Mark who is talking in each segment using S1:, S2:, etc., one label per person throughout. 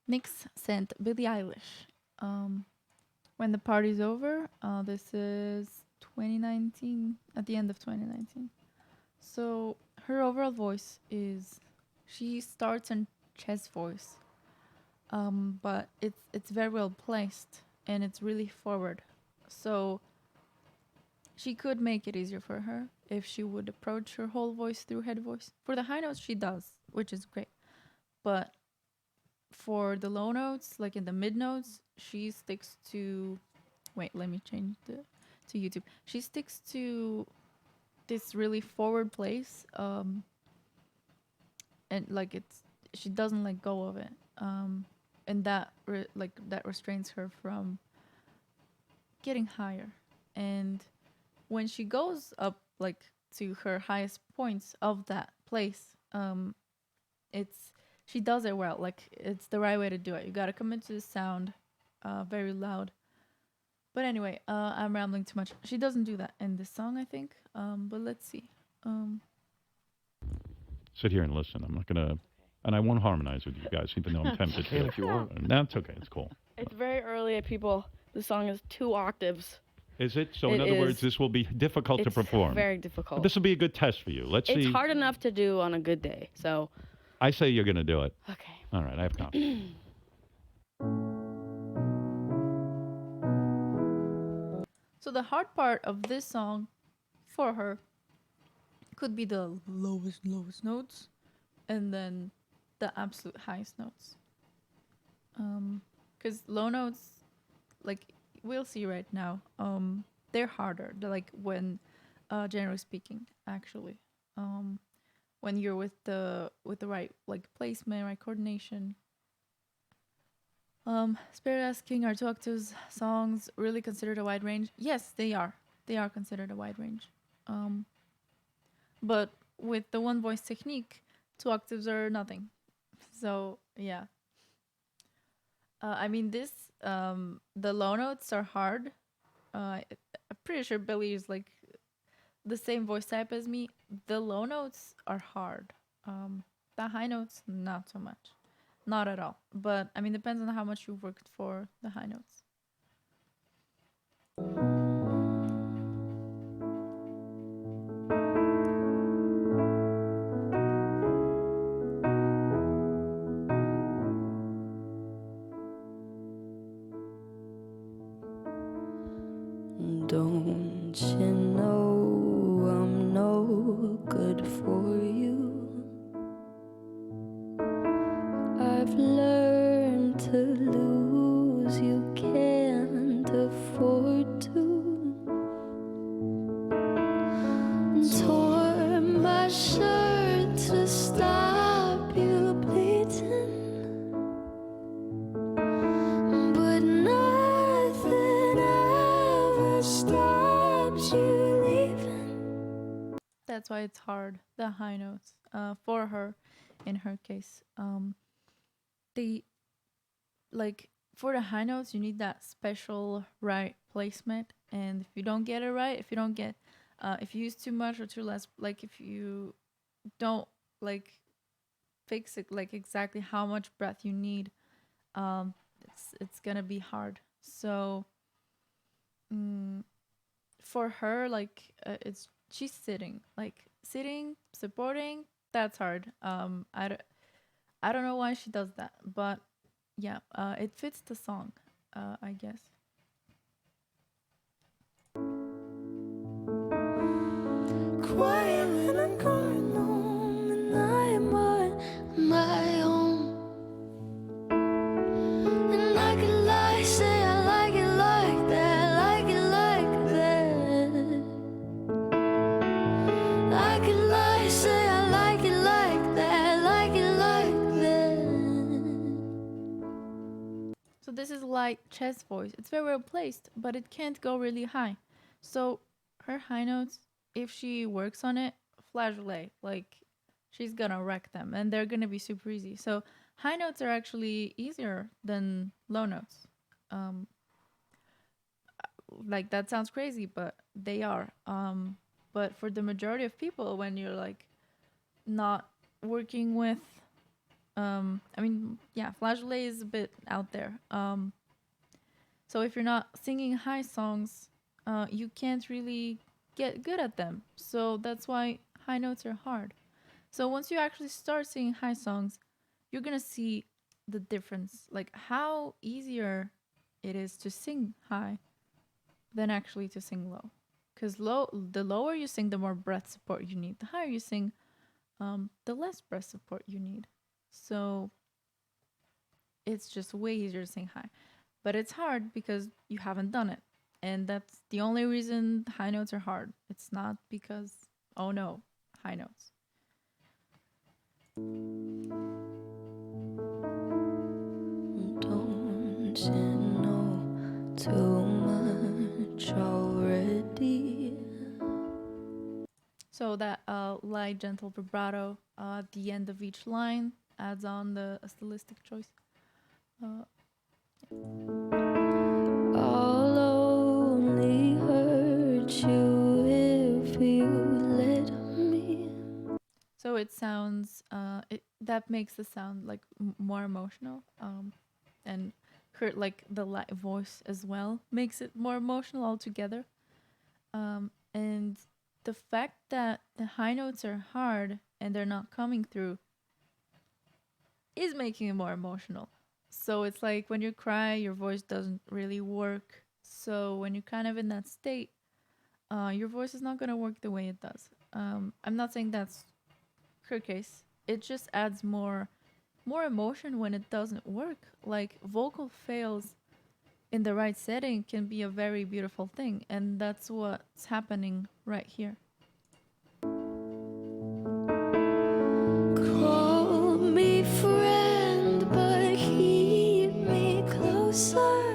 S1: Nix sent Billie Eilish. Um, when the party's over, this is 2019, at the end of 2019. So her overall voice is, she starts in chest voice, but it's very well placed and it's really forward. So she could make it easier for her if she would approach her whole voice through head voice. For the high notes, she does, which is great. But for the low notes, like in the mid notes, she sticks to. Wait, let me change the to YouTube. She sticks to this really forward place, and like it's she doesn't let go of it, and that restrains her from getting higher. And when she goes up like to her highest points of that place, it's she does it well. Like it's the right way to do it. You gotta come into the sound, very loud. But anyway, I'm rambling too much. She doesn't do that in this song, I think. But let's see. Um,
S2: Sit here and listen. I'm not gonna, and I won't harmonize with you guys, even though I'm tempted
S3: Okay,
S2: to.
S3: if you want.
S2: And that's okay. It's cool.
S4: It's very early, people. The song is 2 octaves.
S2: Is it? So in
S4: It
S2: other words,
S4: is.
S2: this will be difficult to
S4: It's
S2: perform.
S4: very
S2: But
S4: difficult.
S2: this will be a good test for you. Let's
S4: It's
S2: see.
S4: hard enough to do on a good day. So,
S2: I say you're gonna do it.
S4: okay.
S2: All right, I have confidence.
S1: so the hard part of this song for her could be the lowest notes, and then the absolute highest notes. Because low notes, like we'll see right now, they're harder. They're like when, generally speaking, actually, when you're with the right like placement, right coordination. Spirit asking, are two octaves songs really considered a wide range? Yes, they are. They are considered a wide range. But with the one voice technique, two octaves are nothing. So yeah. I mean, the low notes are hard. I'm pretty sure Billy is like the same voice type as me. The low notes are hard. The high notes, not so much. Not at all. But I mean, depends on how much you've worked for the high notes.
S5: Don't you know I'm no good for you? I've learned to lose, you can't afford to. Tore my shirt to stop you bleeding, but nothing ever stops you leaving.
S1: That's why it's hard. The high notes, for her, in her case, they like for the high notes you need that special right placement, and if you don't get it right, if you don't get, if you use too much or too less, like if you don't like fix it like exactly how much breath you need, it's gonna be hard. So mm, for her, like it's she's sitting, like sitting, supporting. That's hard. I don't know why she does that, but yeah, it fits the song, I guess.
S5: Quiet when I'm going home and I am on my own. And I could lie, say I like it like that, like it like that. I could lie, say I like it like that, like it like that.
S1: So this is light chest voice. It's very well placed, but it can't go really high. So her high notes, if she works on it, flageolet, like she's gonna wreck them, and they're gonna be super easy. So high notes are actually easier than low notes. Um, like that sounds crazy, but they are. But for the majority of people, when you're like not working with I mean, yeah, flageolet is a bit out there. So if you're not singing high songs, you can't really get good at them. So that's why high notes are hard. So once you actually start singing high songs, you're gonna see the difference, like how easier it is to sing high than actually to sing low. Because the lower you sing, the more breath support you need. The higher you sing, the less breath support you need. So it's just way easier to sing high. But it's hard because you haven't done it. And that's the only reason high notes are hard. It's not because, oh no, high notes.
S5: Don't you know too much already?
S1: So that light, gentle vibrato at the end of each line adds on a stylistic choice.
S5: I'll only hurt you if you let me.
S1: So it sounds, that makes the sound like more emotional. And her, like the light voice as well, makes it more emotional altogether. And the fact that the high notes are hard and they're not coming through is making it more emotional. So it's like when you cry, your voice doesn't really work. So when you're kind of in that state, your voice is not going to work the way it does. I'm not saying that's her case. It just adds more emotion when it doesn't work. Like vocal fails in the right setting can be a very beautiful thing, and that's what's happening right here.
S5: Call me friend, but keep me closer.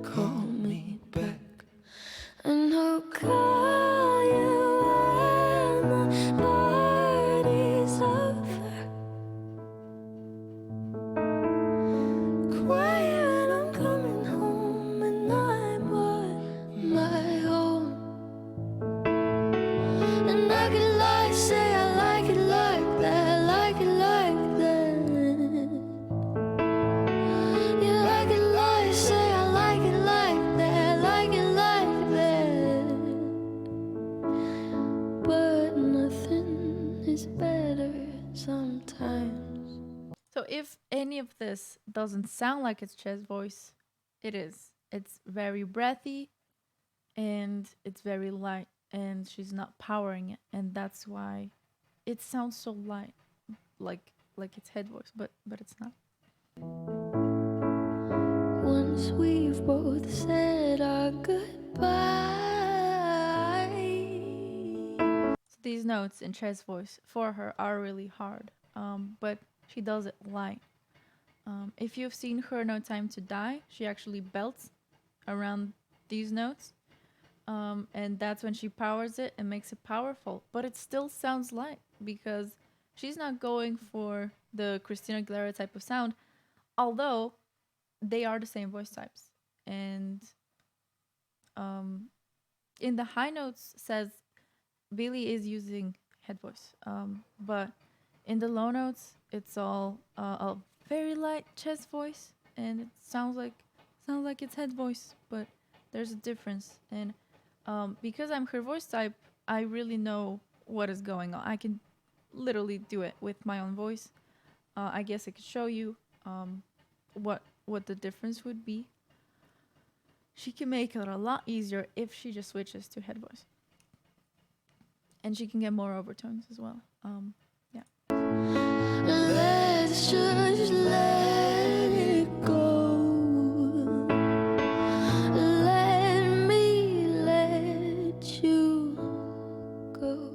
S5: Call me back, and I'll call you when the party's over. Quiet when I'm coming home, and I'm on my own. And I could lie, say I like it like that, like it like that. Yeah, I could lie, say I like it like that, like it like that. But nothing is better sometimes.
S1: So if any of this doesn't sound like it's Chess voice, it is. It's very breathy and it's very light, and she's not powering it, and that's why it sounds so light, like it's head voice, but it's not.
S5: Once we've both said our goodbye.
S1: So these notes in Chess voice for her are really hard, but she does it light. If you've seen her No Time to Die, she actually belts around these notes, and that's when she powers it and makes it powerful. But it still sounds light because she's not going for the Christina Aguilera type of sound, although they are the same voice types. And in the high notes says Billie is using head voice, but in the low notes it's all a very light chest voice, and it sounds like it's head voice, but there's a difference. And because I'm her voice type, I really know what is going on. I can literally do it with my own voice. I guess I could show you what the difference would be. She can make it a lot easier if she just switches to head voice, and she can get more overtones as well. Yeah.
S5: Let's just let it go. Let me let you go.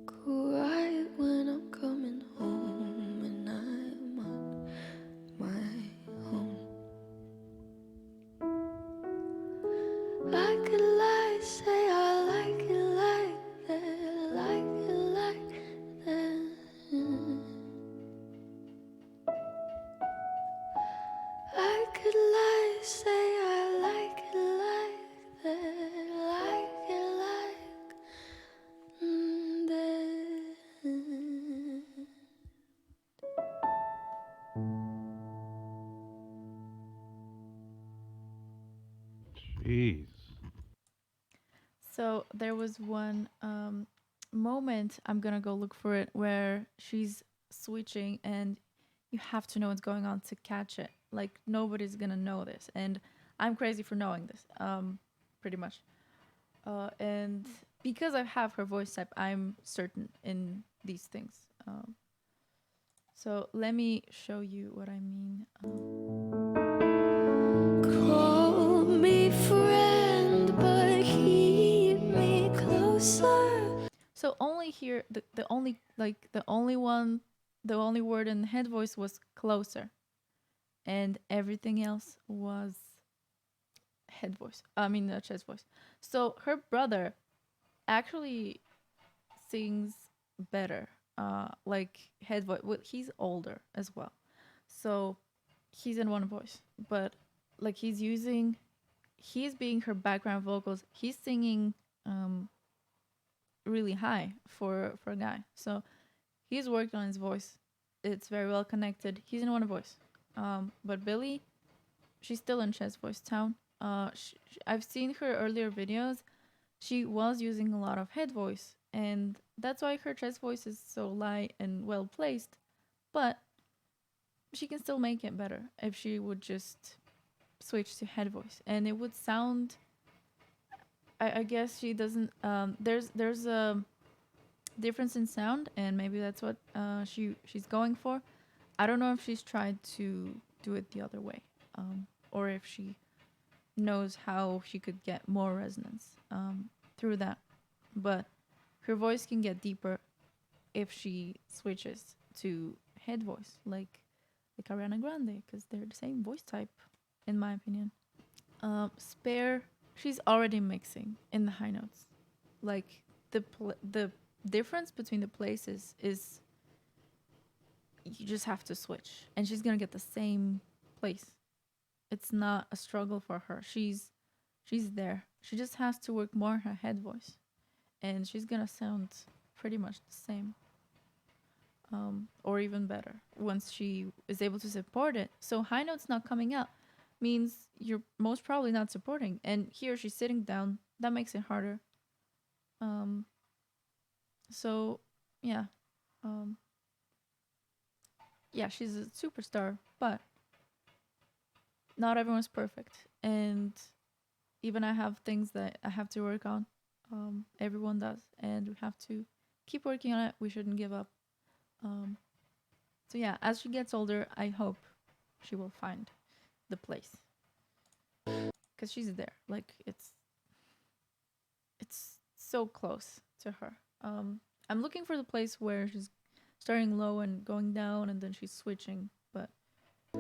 S5: Quiet when I'm coming home and I'm on my own. I could lie, say
S2: Jeez.
S1: So there was one moment, I'm gonna go look for it, where she's switching and you have to know what's going on to catch it. Like nobody's gonna know this, and I'm crazy for knowing this, pretty much. And because I have her voice type, I'm certain in these things. So let me show you what I mean.
S5: Call me friend, but keep me closer.
S1: So only here, the only the only word in head voice was closer, and everything else was head voice. I mean, chest voice. So her brother actually sings better, like head voice. Well, he's older as well, so he's in one voice, but like he's being her background vocals. He's singing really high for a guy. So he's worked on his voice. It's very well connected. He's in one voice. But Billie, she's still in chest voice town. I've seen her earlier videos. She was using a lot of head voice, and that's why her chest voice is so light and well placed. But she can still make it better if she would just switch to head voice, and it would sound. I guess she doesn't. There's a difference in sound, and maybe that's what she's going for. I don't know if she's tried to do it the other way, or if she knows how she could get more resonance through that. But her voice can get deeper if she switches to head voice, like Ariana Grande, because they're the same voice type, in my opinion. Spare, she's already mixing in the high notes, like the difference between the places is you just have to switch, and she's gonna get the same place. It's not a struggle for her. She's there. She just has to work more her head voice, and she's gonna sound pretty much the same, or even better once she is able to support it. So high notes not coming out means you're most probably not supporting, and here she's sitting down. That makes it harder. So yeah, um, yeah, she's a superstar, but not everyone's perfect, and even I have things that I have to work on. Everyone does, and we have to keep working on it. We shouldn't give up. Um, so yeah, as she gets older, I hope she will find the place, because she's there. Like it's so close to her. I'm looking for the place where she's starting low and going down, and then she's switching. But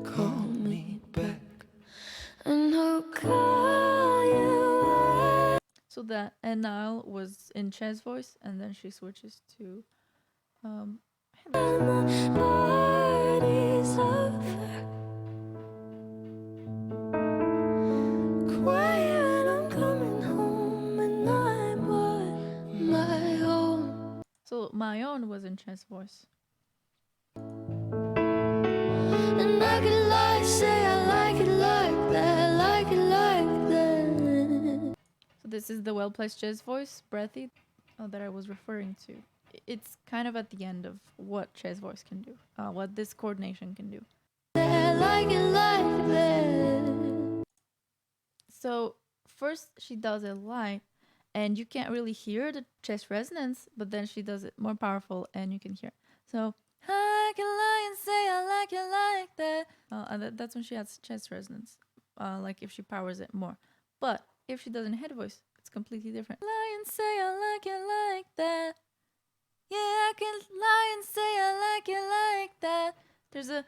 S5: Call me back, and I'll call you.
S1: so that and Nile was in chest voice, and then she switches to head voice.
S5: When the party's over, quiet when I'm coming home, and I'm on my own.
S1: So my own was in chest voice.
S5: And I could lie, say I like it like that, like it like that.
S1: So this is the well placed chest voice, breathy, that I was referring to. It's kind of at the end of what chest voice can do, what this coordination can do.
S5: Like it like that.
S1: So first she does it light, and you can't really hear the chest resonance, but then she does it more powerful, and you can hear. So I can lie and say I like it like that. And that's when she has chest resonance, like if she powers it more. But if she does in head voice, it's completely different. Lie and say I like it like that. Yeah, I can lie and say I like it like that. There's a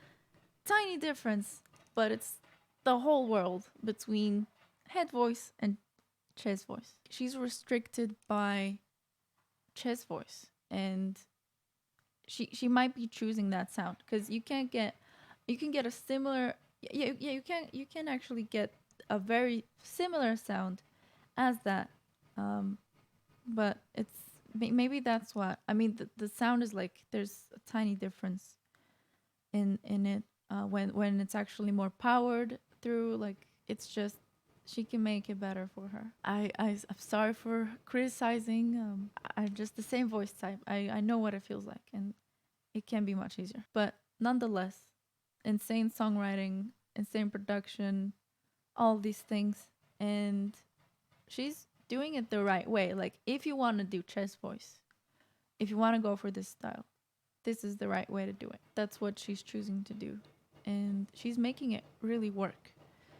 S1: tiny difference, but it's the whole world between head voice and chest voice. She's restricted by chest voice, and she might be choosing that sound, because you can get a similar, you can actually get a very similar sound as that, but it's maybe that's what I mean. The sound is like there's a tiny difference in it, when it's actually more powered through, like it's just she can make it better for her. I'm sorry for criticizing. I just the same voice type. I know what it feels like, and it can be much easier. But nonetheless, insane songwriting, insane production, all these things, and she's doing it the right way. Like if you want to do chest voice, if you want to go for this style, this is the right way to do it. That's what she's choosing to do, and she's making it really work.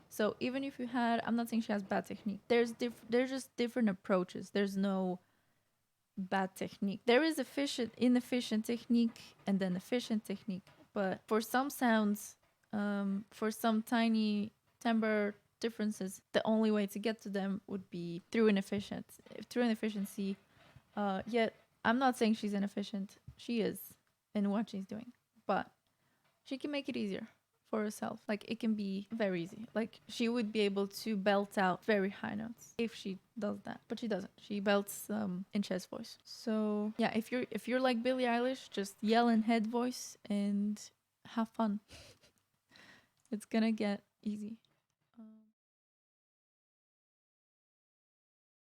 S1: So even if you had, I'm not saying she has bad technique. There's just different approaches. There's no bad technique. There is inefficient technique, and then efficient technique. But for some sounds, for some tiny timbre differences, the only way to get to them would be through inefficiency. Yet I'm not saying she's inefficient. She is in what she's doing, but she can make it easier for herself. Like it can be very easy. Like she would be able to belt out very high notes if she does that, but she doesn't. She belts in chest voice. So yeah, if you're like Billie Eilish, just yell in head voice and have fun. It's gonna get easy.